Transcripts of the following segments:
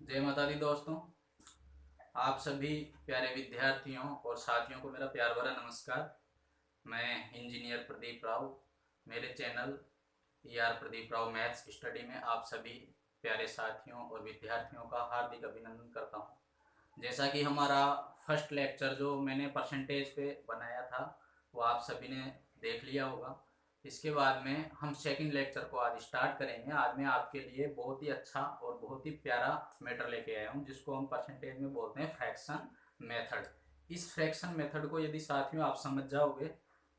जय माता दी दोस्तों। आप सभी प्यारे विद्यार्थियों और साथियों को मेरा प्यार भरा नमस्कार। मैं इंजीनियर प्रदीप राव। मेरे channel Pradeep Rao maths study में आप सभी प्यारे साथियों और विद्यार्थियों का हार्दिक अभिनंदन करता हूं। जैसा कि हमारा फर्स्ट लेक्चर जो मैंने परसेंटेज पे बनाया था वो आप सभी ने देख लिया होगा। इसके बाद में हम सेकंड लेक्चर को आज स्टार्ट करेंगे। आज मैं आपके लिए बहुत ही अच्छा और बहुत ही प्यारा मैटर लेके आया हूँ जिसको हम परसेंटेज में बोलते हैं फ्रैक्शन मेथड। इस फ्रैक्शन मेथड को यदि साथियों आप समझ जाओगे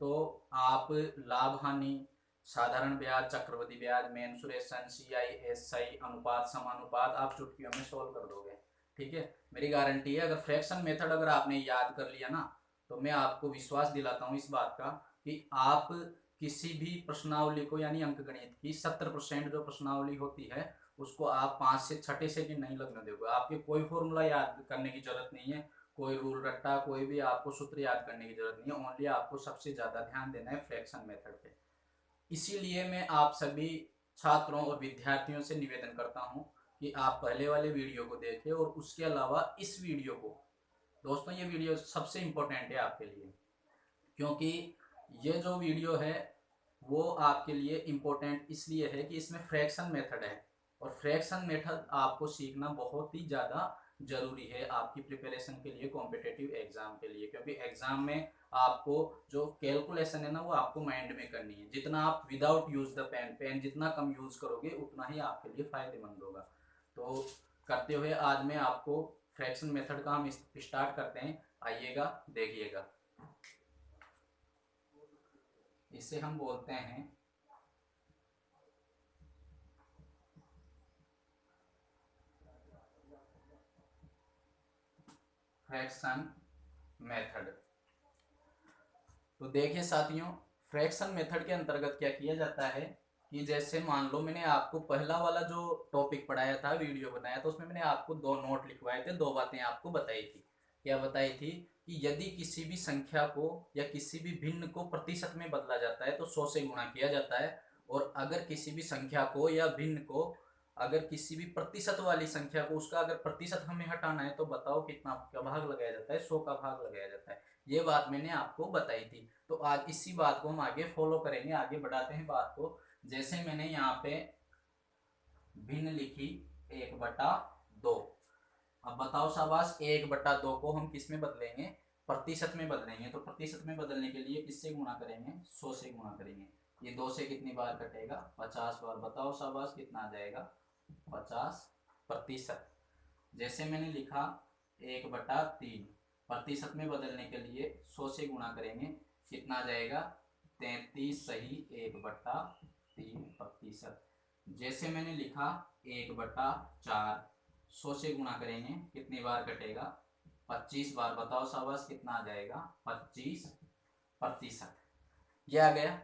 तो आप लाभ हानि, साधारण ब्याज, चक्रवृद्धि ब्याज, मेंसुरेशन, CI SI, अनुपात समानुपात आप चुटकियों में सोल्व कर दोगे। ठीक है, मेरी गारंटी है। अगर फ्रैक्शन मेथड अगर आपने याद कर लिया ना तो मैं आपको विश्वास दिलाता हूँ इस बात का कि आप किसी भी प्रश्नावली को यानी अंकगणित की 70% जो प्रश्नावली होती है उसको आप 5 से 6 सेकंड नहीं लगने दोगे। आपके कोई फॉर्मूला याद करने की जरूरत नहीं है, कोई रूल रट्टा, कोई भी आपको सूत्र याद करने की जरूरत नहीं है। ओनली आपको सबसे ज्यादा ध्यान देना है फ्रैक्शन मेथड पे। इसीलिए मैं आप सभी छात्रों और विद्यार्थियों से निवेदन करता हूं कि आप पहले वाले वीडियो को देखें और उसके अलावा इस वीडियो को, दोस्तों ये वीडियो सबसे इंपॉर्टेंट है आपके लिए, क्योंकि ये जो वीडियो है वो आपके लिए इम्पोर्टेंट इसलिए है कि इसमें फ्रैक्शन मेथड है और फ्रैक्शन मेथड आपको सीखना बहुत ही ज़्यादा जरूरी है आपकी प्रिपरेशन के लिए, कॉम्पिटेटिव एग्जाम के लिए। क्योंकि एग्जाम में आपको जो कैलकुलेशन है ना वो आपको माइंड में करनी है। जितना आप without use the pen pen जितना कम यूज करोगे उतना ही आपके लिए फायदेमंद होगा। तो करते हुए आज मैं आपको फ्रैक्शन मेथड का हम स्टार्ट करते हैं। आइएगा, देखिएगा। इसे हम बोलते हैं फ्रैक्शन मेथड। तो देखिए साथियों, फ्रैक्शन मेथड के अंतर्गत क्या किया जाता है कि जैसे मान लो मैंने आपको पहला वाला जो टॉपिक पढ़ाया था, वीडियो बनाया तो उसमें मैंने आपको दो नोट लिखवाए थे, दो बातें आपको बताई थी। क्या बताई थी कि यदि किसी भी संख्या को या किसी भी भिन्न को प्रतिशत में बदला जाता है तो 100 से गुणा किया जाता है। और अगर किसी भी संख्या को या भिन्न को, अगर किसी भी प्रतिशत वाली संख्या को, उसका अगर प्रतिशत हमें हटाना है तो बताओ कितना का भाग लगाया जाता है? 100 का भाग लगाया जाता है। ये बात मैंने आपको बताई थी। तो आज इसी बात को हम आगे फॉलो करेंगे, आगे बढ़ाते हैं बात को। जैसे मैंने यहाँ पे भिन्न लिखी 1/2। अब बताओ शाबाश, 1/2 को हम किस में बदलेंगे? प्रतिशत में बदलेंगे। तो प्रतिशत में बदलने के लिए किससे गुणा करेंगे? 100 से गुणा करेंगे। ये 2 से कितनी बार कटेगा? 50 बार। बताओ शाबाश, कितना आ जाएगा? 50%। जैसे मैंने लिखा 1/3, प्रतिशत में बदलने के लिए 100 से गुणा करेंगे, कितना आ जाएगा? 33 सही 1/3%। जैसे मैंने लिखा 1/4, 100 से गुणा करेंगे, कितनी बार कटेगा? 25 बार। बताओ शाबाश, कितना आ जाएगा? 25%। ये आ गया।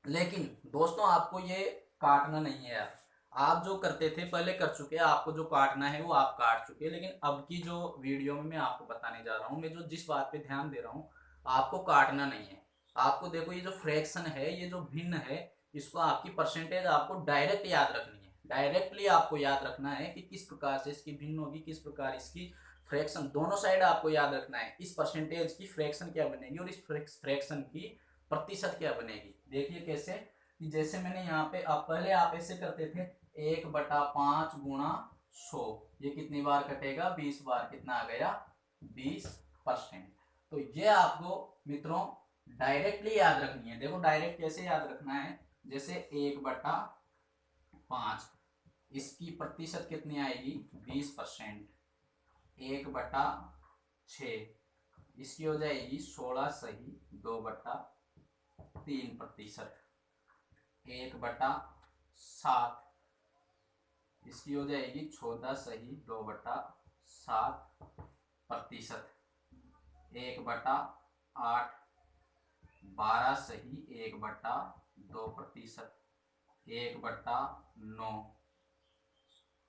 लेकिन दोस्तों आपको ये काटना नहीं है यार। आप जो करते थे पहले कर चुके हैं, आपको जो काटना है वो आप काट चुके हैं। लेकिन अब की जो वीडियो में मैं आपको बताने जा रहा हूँ, मैं जो जिस बात पे ध्यान दे रहा हूँ, आपको काटना नहीं है। आपको देखो, ये जो फ्रैक्शन है, ये जो भिन्न है, इसको आपकी परसेंटेज आपको डायरेक्ट याद रखनी है। डायरेक्टली आपको याद रखना है कि किस प्रकार से इसकी भिन्न होगी, किस प्रकार इसकी फ्रैक्शन, दोनों साइड आपको याद रखना है। इस परसेंटेज की फ्रैक्शन क्या बनेगी और इस फ्रैक्शन की प्रतिशत क्या बनेगी। देखिए कैसे, कि जैसे मैंने यहाँ पे, आप पहले आप ऐसे करते थे 1/5 गुणा 100, ये कितनी बार कटेगा? 20 बार। कितना आ गया? 20%। तो ये आपको मित्रों डायरेक्टली याद रखनी है। देखो डायरेक्ट कैसे याद रखना है, जैसे 1/5, इसकी प्रतिशत कितनी आएगी? 20%। 1/6, इसकी हो जाएगी 16 सही 2/3%। 1/7, इसकी हो जाएगी 14 सही 2/7%। 1/8, 12 सही 1/2%। 1/9,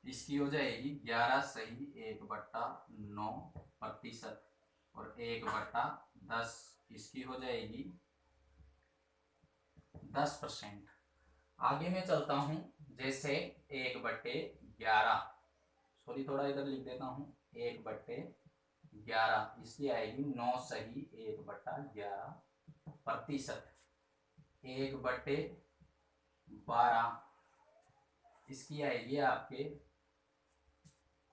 इसकी हो जाएगी 11 सही 1/9%। और 1/10, इसकी हो जाएगी 10%। आगे मैं चलता हूं, जैसे 1/11, सॉरी थोड़ा इधर लिख देता हूँ, 1/11, इसकी आएगी 9 सही 1/11 प्रतिशत। 1/12 इसकी आएगी आपके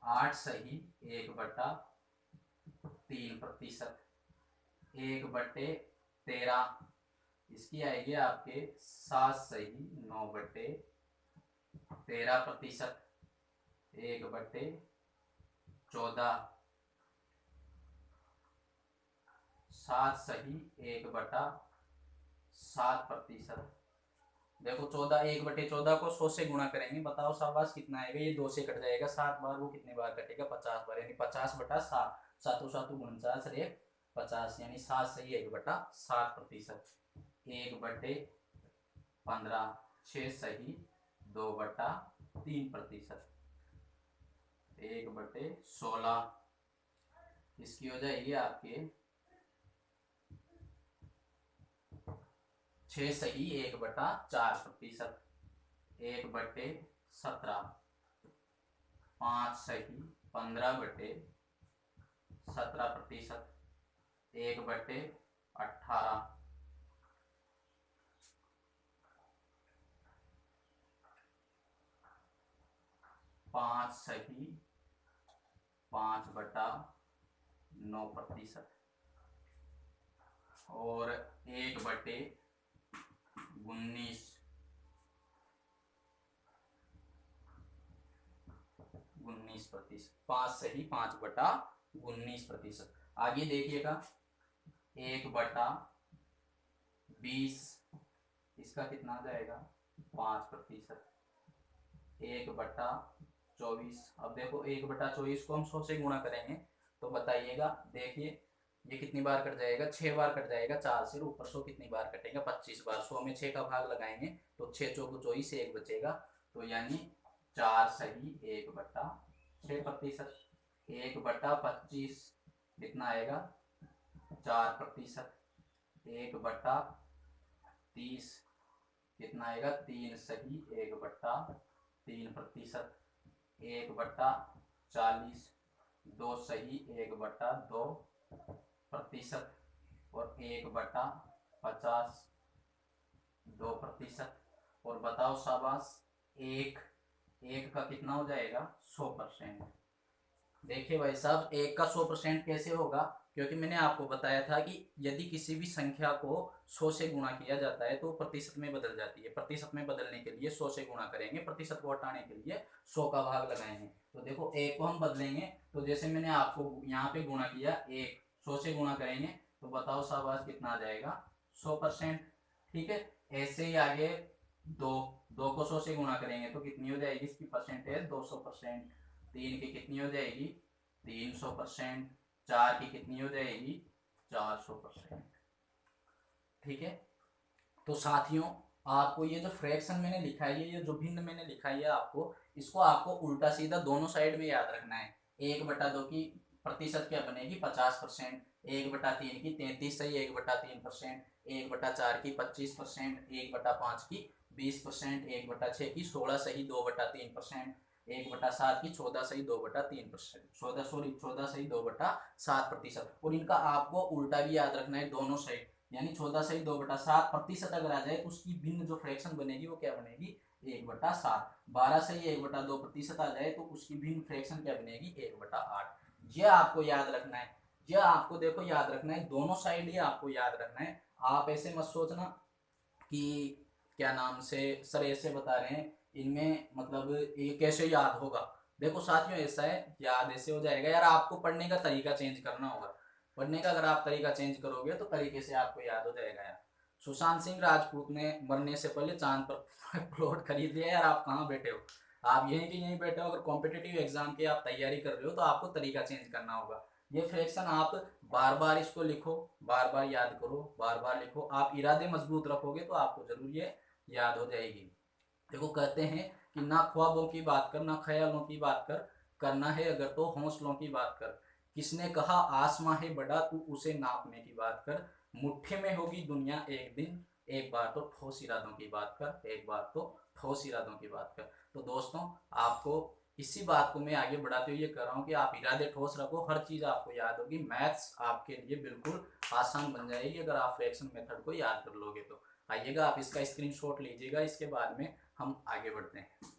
8 सही 1/3 प्रतिशत। 1/13 इसकी आएगी आपके 7 सही 9/13 प्रतिशत। 1/14 7 सही 1/7 प्रतिशत। देखो 14, 1/14 को 100 से गुणा करेंगे, बताओ शाबाश कितना आएगा, ये 2 से कट जाएगा 7 बार, वो कितने बार कटेगा 50 बार, यानी 50/7, 7×7 = 50, यानी 7 सही 1/7 प्रतिशत। 1/15 6 सही 2/3 प्रतिशत। 1/16 इसकी हो जाएगी आपके 6 सही 1/4 प्रतिशत। 1/17 5 सही 15/17 प्रतिशत। 1/18 5 सही 5/9 प्रतिशत। और 1/19 प्रतिशत। 5 सही 5/19 प्रतिशत। आगे देखिएगा 1/20 इसका कितना आ जाएगा 5 प्रतिशत। 1/24 अब देखो 1/24 को हम 100 से गुणा करेंगे तो बताइएगा, देखिए ये कितनी बार कट जाएगा, 6 बार कट जाएगा, 4 से ऊपर 100 कितनी बार कटेगा 25 बार। 100 में 6 का भाग लगाएंगे तो 6 चौको 24 1 बचेगा, तो यानी 4 सही 1/6 प्रतिशत। 1/25 कितना आएगा 4 प्रतिशत। 1/30 कितना आएगा 3 सही 1/3 प्रतिशत। 1/40 2 सही 1/2 प्रतिशत। और 1/50 2 प्रतिशत। और बताओ शाबाश एक का कितना हो जाएगा 100%। देखिए भाई साहब, 1 का 100% कैसे होगा, क्योंकि मैंने आपको बताया था कि यदि किसी भी संख्या को 100 से गुणा किया जाता है तो प्रतिशत में बदल जाती है। प्रतिशत में बदलने के लिए 100 से गुणा करेंगे, प्रतिशत को हटाने के लिए 100 का भाग लगाएंगे। तो देखो 1 को हम बदलेंगे, तो जैसे मैंने आपको यहाँ पे गुणा किया 1 100 से गुणा करेंगे तो बताओ शाबाश कितना आ जाएगा 100%। ठीक है, ऐसे ही आगे 2 को 100 से गुणा करेंगे तो कितनी हो जाएगी इसकी परसेंटेज 200%। 3 की कितनी हो जाएगी 300%। 4 की कितनी हो जाएगी 400%। ठीक है, तो साथियों आपको ये जो फ्रैक्शन मैंने लिखा है, ये जो भिन्न मैंने लिखा है, आपको इसको आपको उल्टा सीधा दोनों साइड में याद रखना है। 1/2 की प्रतिशत क्या बनेगी 50%। 1/3 की 33 सही 1/3%। 1/4 की 25%। 1/5 की 20%। 1/6 की 16 सही 2/3%। 1/7 की 14 सही 2/3%। 14 सही 2/7 प्रतिशत। और इनका आपको उल्टा भी याद रखना है दोनों साइड, यानी 14 सही 2/7 प्रतिशत अगर आ जाए तो उसकी भिन्न जो फ्रैक्शन बनेगी वो क्या बनेगी 1/7। 12 सही 1/2 प्रतिशत आ जाए तो उसकी भिन्न फ्रैक्शन क्या बनेगी 1/8। यह आपको याद रखना है, यह आपको देखो याद रखना है, दोनों साइड ही आपको याद रखना है। आप ऐसे मत सोचना कि क्या नाम से सर ऐसे बता रहे हैं, इनमें मतलब ये कैसे याद होगा। देखो साथियों ऐसा है, याद ऐसे हो जाएगा यार, आपको पढ़ने का तरीका चेंज करना होगा। पढ़ने का अगर आप तरीका चेंज करोगे तो तरीके से आपको याद हो जाएगा यार। सुशांत सिंह राजपूत ने मरने से पहले चांद पर प्लॉट खरीद लिया यार। आप कहाँ बैठे हो, आप यहीं के यहीं बैठे हो। अगर कॉम्पिटिटिव एग्जाम की आप तैयारी कर रहे हो तो आपको तरीका चेंज करना होगा। ये फ्रैक्शन आप बार बार इसको लिखो, बार बार याद करो, बार बार लिखो। आप इरादे मजबूत रखोगे तो आपको जरूर ये याद हो जाएगी। देखो कहते हैं कि ना ख्वाबों की बात कर, ना ख्यालों की बात कर, करना है अगर तो हौसलों की बात कर। किसने कहा आसमां है बड़ा, तू उसे नापने की बात कर। मुट्ठी में होगी दुनिया एक दिन, एक बार तो ठोस इरादों की बात कर, एक बार तो ठोस इरादों की बात कर। तो दोस्तों आपको इसी बात को मैं आगे बढ़ाते हुए ये कर रहा हूँ कि आप इरादे ठोस रखो, हर चीज़ आपको याद होगी। मैथ्स आपके लिए बिल्कुल आसान बन जाएगी अगर आप फ्रैक्शन मेथड को याद कर लोगे तो। आइएगा, आप इसका स्क्रीनशॉट लीजिएगा, इसके बाद में हम आगे बढ़ते हैं।